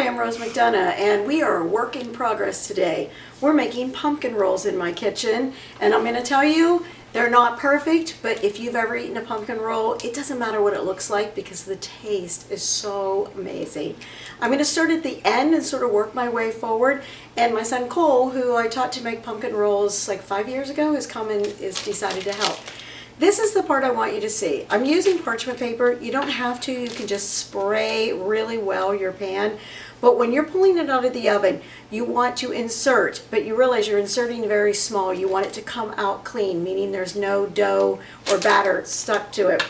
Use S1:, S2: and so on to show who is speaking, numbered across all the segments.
S1: Hi, I'm Rose McDonough, and we are a work in progress today. We're making pumpkin rolls in my kitchen, and I'm going to tell you, they're not perfect, but if you've ever eaten a pumpkin roll, it doesn't matter what it looks like because the taste is so amazing. I'm going to start at the end and sort of work my way forward, and my son Cole, who I taught to make pumpkin rolls like 5 years ago, has come and is decided to help. This is the part I want you to see. I'm using parchment paper. You don't have to. You can just spray really well your pan. But when you're pulling it out of the oven, you want to insert, but you realize you're inserting very small. You want it to come out clean, meaning there's no dough or batter stuck to it.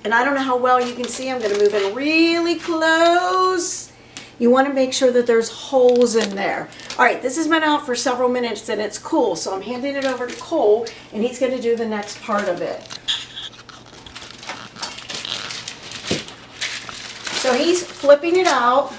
S1: And I don't know how well you can see. I'm going to move in really close. You want to make sure that there's holes in there. All right, this has been out for several minutes and it's cool, so I'm handing it over to Cole and he's going to do the next part of it. So he's flipping it out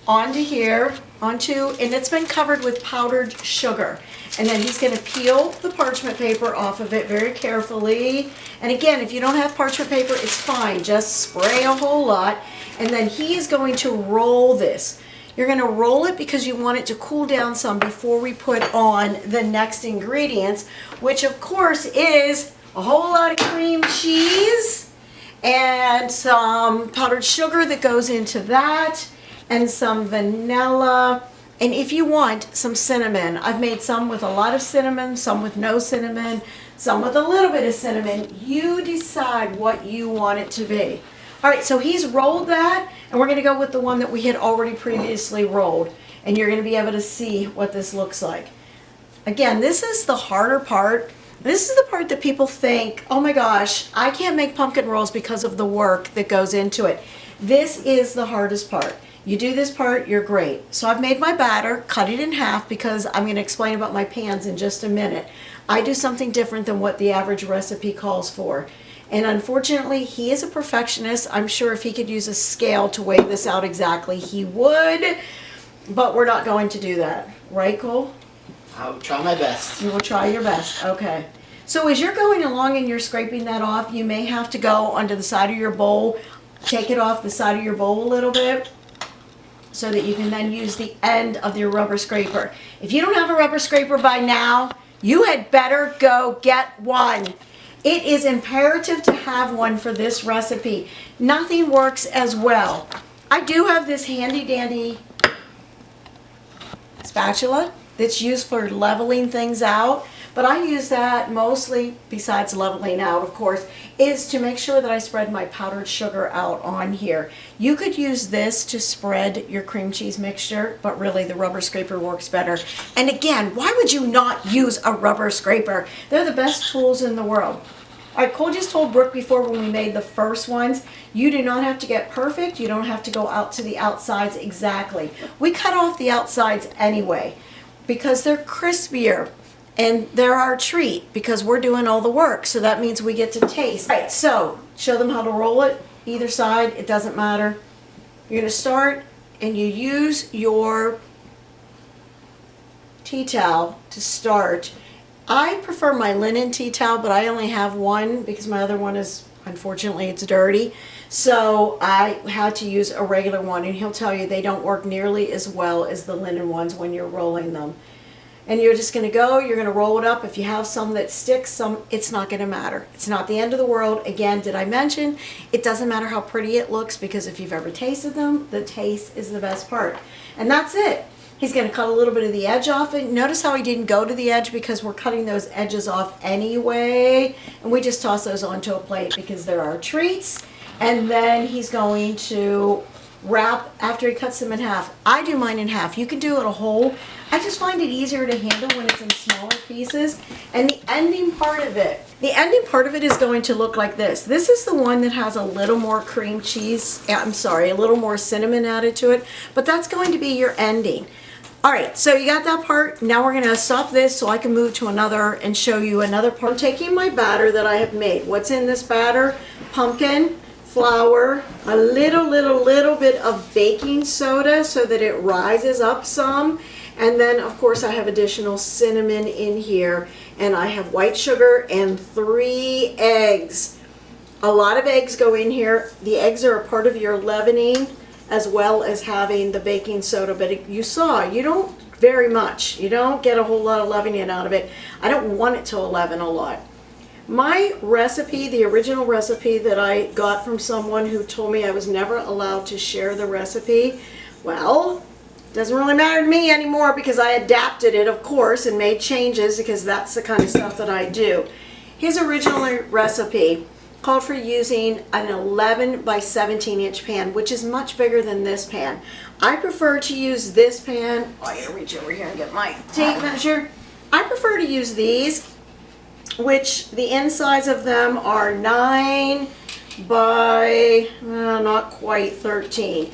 S1: onto here, and it's been covered with powdered sugar. And then he's going to peel the parchment paper off of it very carefully. And again, if you don't have parchment paper, it's fine. Just spray a whole lot. And then he is going to roll this. You're going to roll it because you want it to cool down some before we put on the next ingredients, which of course is a whole lot of cream cheese and some powdered sugar that goes into that and some vanilla. And if you want some cinnamon, I've made some with a lot of cinnamon, some with no cinnamon, some with a little bit of cinnamon. You decide what you want it to be. All right, so he's rolled that, and we're going to go with the one that we had already previously rolled, and you're going to be able to see what this looks like. Again, this is the harder part. This is the part that people think, oh my gosh, I can't make pumpkin rolls because of the work that goes into it. This is the hardest part. You do this part, you're great. So I've made my batter, cut it in half because I'm going to explain about my pans in just a minute. I do something different than what the average recipe calls for. And unfortunately, he is a perfectionist. I'm sure if he could use a scale to weigh this out exactly, he would. But we're not going to do that. Right, Cole?
S2: I'll try my best.
S1: You will try your best. Okay. So as you're going along and you're scraping that off, you may have to go onto the side of your bowl, take it off the side of your bowl a little bit, so that you can then use the end of your rubber scraper. If you don't have a rubber scraper by now, you had better go get one. It is imperative to have one for this recipe. Nothing works as well. I do have this handy dandy spatula that's used for leveling things out, but I use that mostly, besides leveling out of course, is to make sure that I spread my powdered sugar out on here. You could use this to spread your cream cheese mixture, but really the rubber scraper works better. And again, why would you not use a rubber scraper? They're the best tools in the world. All right, Cole just told Brooke before when we made the first ones, you do not have to get perfect. You don't have to go out to the outsides exactly. We cut off the outsides anyway because they're crispier. And they're our treat because we're doing all the work. So that means we get to taste. All right, so show them how to roll it. Either side, it doesn't matter. You're going to start and you use your tea towel to start. I prefer my linen tea towel, but I only have one because my other one is, unfortunately, it's dirty. So I had to use a regular one, and he'll tell you they don't work nearly as well as the linen ones when you're rolling them. And you're just going to go, you're going to roll it up. If you have some that sticks, some, it's not going to matter. It's not the end of the world. Again, did I mention, it doesn't matter how pretty it looks because if you've ever tasted them, the taste is the best part. And that's it. He's going to cut a little bit of the edge off. And notice how he didn't go to the edge because we're cutting those edges off anyway. And we just toss those onto a plate because they're our treats. And then he's going to wrap after he cuts them in half. I do mine in half. You can do it a whole. I just find it easier to handle when it's in smaller pieces. And the ending part of it is going to look like this. This is the one that has a little more cream cheese, a little more cinnamon added to it, but that's going to be your ending. All right, so you got that part. Now we're gonna stop this so I can move to another and show you another part. I'm taking my batter that I have made. What's in this batter? Pumpkin, flour, a little bit of baking soda so that it rises up some. And then, of course, I have additional cinnamon in here. And I have white sugar and 3 eggs. A lot of eggs go in here. The eggs are a part of your leavening. as well as having the baking soda. But you saw, you don't very much. You don't get a whole lot of leavening out of it. I don't want it to leaven a lot. My recipe, the original recipe that I got from someone who told me I was never allowed to share the recipe, well, doesn't really matter to me anymore because I adapted it, of course, and made changes because that's the kind of stuff that I do. His original recipe called for using an 11 by 17 inch pan, which is much bigger than this pan. I prefer to use this pan. Oh, I gotta reach over here and get my tape measure. I prefer to use these, which the insides of them are 9 by, not quite 13.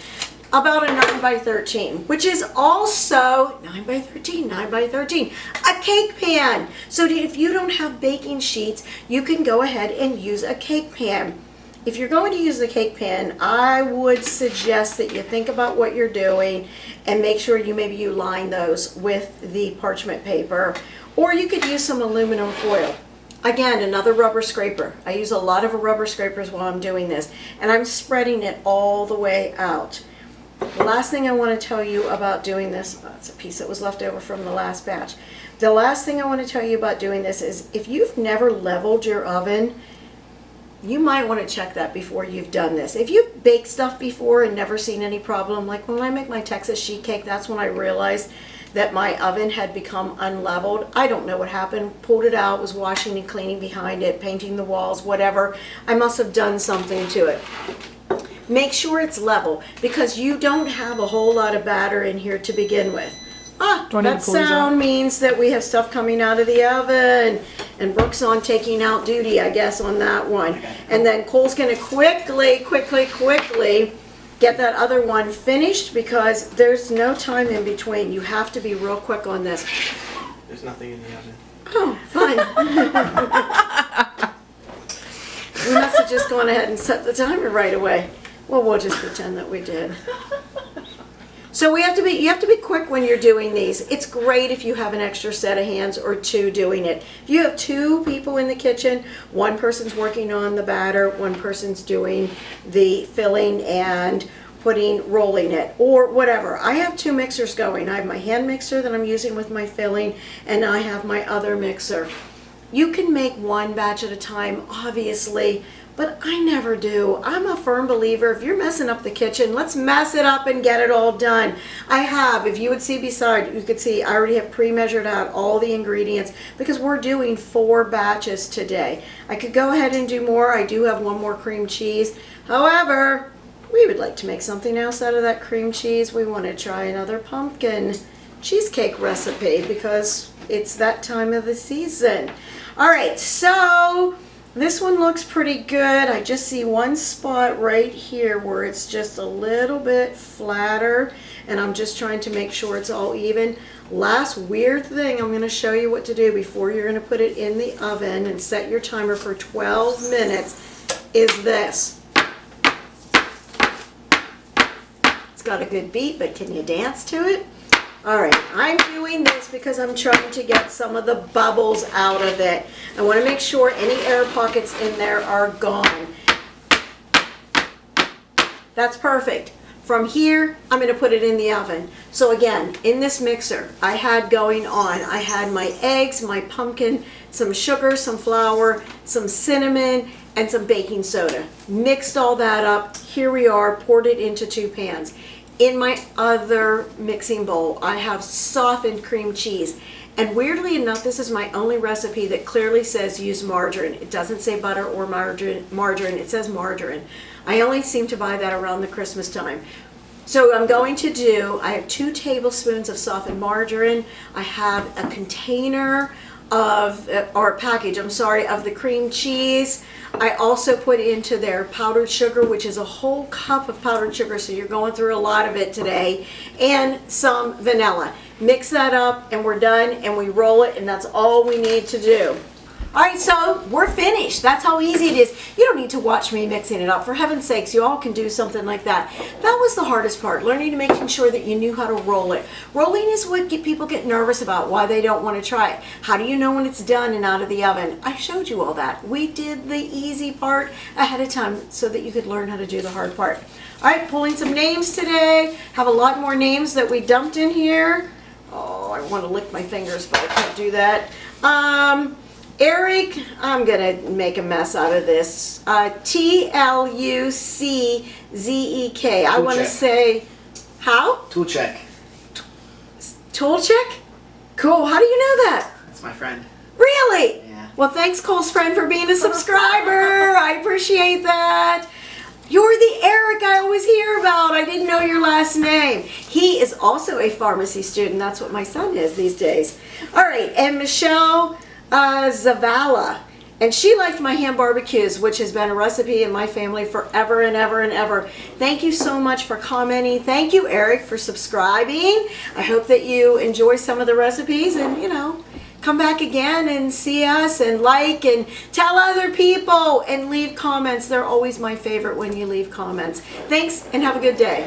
S1: About a 9 by 13, which is also 9 by 13, 9 by 13, a cake pan. So if you don't have baking sheets, you can go ahead and use a cake pan. If you're going to use the cake pan, I would suggest that you think about what you're doing and make sure maybe you line those with the parchment paper, or you could use some aluminum foil. Again, another rubber scraper. I use a lot of rubber scrapers while I'm doing this, and I'm spreading it all the way out. The last thing I want to tell you about doing this, it's a piece that was left over from the last batch. The last thing I want to tell you about doing this is if you've never leveled your oven, you might want to check that before you've done this. If you've baked stuff before and never seen any problem, like when I make my Texas sheet cake, that's when I realized that my oven had become unleveled. I don't know what happened. Pulled it out, was washing and cleaning behind it, painting the walls, whatever. I must have done something to it. Make sure it's level because you don't have a whole lot of batter in here to begin with. That sound means that we have stuff coming out of the oven, and Brooke's on taking out duty, I guess, on that one. And then Cole's going to quickly get that other one finished because there's no time in between. You have to be real quick on this.
S2: There's nothing in the oven.
S1: Oh, fine. We must have just gone ahead and set the timer right away. Well, we'll just pretend that we did. So you have to be quick when you're doing these. It's great if you have an extra set of hands or two doing it. If you have two people in the kitchen, one person's working on the batter, one person's doing the filling and rolling it, or whatever. I have two mixers going. I have my hand mixer that I'm using with my filling, and I have my other mixer. You can make one batch at a time, obviously, but I never do. I'm a firm believer, if you're messing up the kitchen, let's mess it up and get it all done. I have, if you would see beside, you could see I already have pre-measured out all the ingredients because we're doing 4 batches today. I could go ahead and do more. I do have one more cream cheese. However, we would like to make something else out of that cream cheese. We want to try another pumpkin cheesecake recipe because it's that time of the season. All right, so this one looks pretty good. I just see one spot right here where it's just a little bit flatter, and I'm just trying to make sure it's all even. Last weird thing I'm going to show you what to do before you're going to put it in the oven and set your timer for 12 minutes is this. It's got a good beat, but can you dance to it? All right, I'm doing this because I'm trying to get some of the bubbles out of it. I want to make sure any air pockets in there are gone. That's perfect. From here, I'm going to put it in the oven. So again, in this mixer, I had going on, I had my eggs, my pumpkin, some sugar, some flour, some cinnamon, and some baking soda. Mixed all that up. Here we are, poured it into 2 pans. In my other mixing bowl, I have softened cream cheese. And weirdly enough, this is my only recipe that clearly says use margarine. It doesn't say butter or margarine, it says margarine. I only seem to buy that around the Christmas time. So I'm going to do, I have 2 tablespoons of softened margarine. I have a container of, or a package, I'm sorry, of the cream cheese. I also put into there powdered sugar, which is a whole cup of powdered sugar, so you're going through a lot of it today, and some vanilla. Mix that up and we're done, and we roll it, and that's all we need to do. All right, so we're finished. That's how easy it is. You don't need to watch me mixing it up. For heaven's sakes, you all can do something like that. That was the hardest part, learning to making sure that you knew how to roll it. Rolling is what people get nervous about, why they don't want to try it. How do you know when it's done and out of the oven? I showed you all that. We did the easy part ahead of time so that you could learn how to do the hard part. All right, pulling some names today. Have a lot more names that we dumped in here. Oh, I want to lick my fingers, but I can't do that. Eric, I'm going to make a mess out of this. T-L-U-C-Z-E-K. I want to
S2: Tulchek.
S1: say, how?
S2: Tulchek.
S1: Tulchek? Cool. How do you know that?
S2: That's my friend.
S1: Really?
S2: Yeah.
S1: Well, thanks, Cole's friend, for being a subscriber. I appreciate that. You're the Eric I always hear about. I didn't know your last name. He is also a pharmacy student. That's what my son is these days. All right, and Michelle Zavala. And she liked my ham barbecues, which has been a recipe in my family forever and ever and ever. Thank you so much for commenting. Thank you, Eric, for subscribing. I hope that you enjoy some of the recipes and, you know, come back again and see us and like and tell other people and leave comments. They're always my favorite when you leave comments. Thanks and have a good day.